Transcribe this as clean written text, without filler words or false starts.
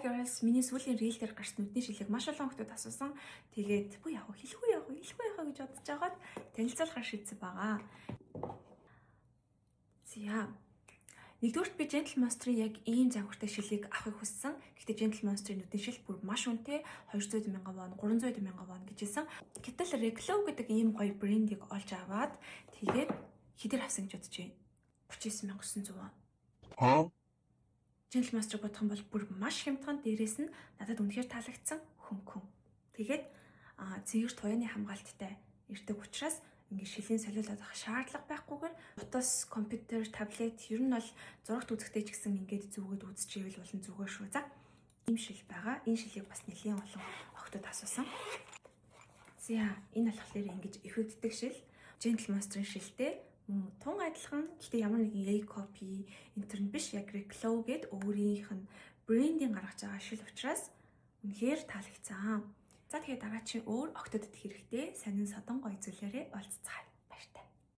girls миний сүүлийн reel дээр гарсан нүдний шилийг маш олон хүмүүс асуусан. Тэгээд бүү яг хэлэхгүй гэж бодож байгаад танилцуулахар шийдсэн байгаа. За. Нэгдүгürt би Gentle Monster-ийн яг ийм загвартай шилийг авахыг хүссэн. Гэхдээ Gentle Monster-ийн нүдний шил бүр маш үнэтэй 200,000 вон, 300,000 вон гэж хэлсэн. Гэтэл Reclo гэдэг ийм гоё брендийг олж аваад тэгээд хэдэр авсан гэж бодож байна. 39,900 вон. Gentle Monster бодох юм бол бүр маш хямдхан, дээрээс нь надад үнэхээр таалагдсан хөнгөн. Тэгээд цэгэр туяаны хамгаалттай ирдэг учраас ингээд шилийн солиулаад авах шаардлага байхгүйгээр утас, компьютер, таблет ер нь бол зурагт үзэхдээ ч гэсэн ингээд зүгээд үзчихвэл болон зүгээр шүү. За ийм шил байгаа. Энэ шилийг бас нэлийн олон охтод асуусан. За энэ болохоор ингэж эффектдэг шил. Gentle Monster-ын шилтэй тун адилхан гэхдээ ямар нэгэн A copy интернет биш яг Reclo гэд өөрийнх нь брендинг гаргаж байгаа шил учраас үнэхээр таалагдсан. За тэгээд дараа чи өөр октодод хэрэгтэй сонин содон гоё зүйлээрээ олццгаая. Баяртай.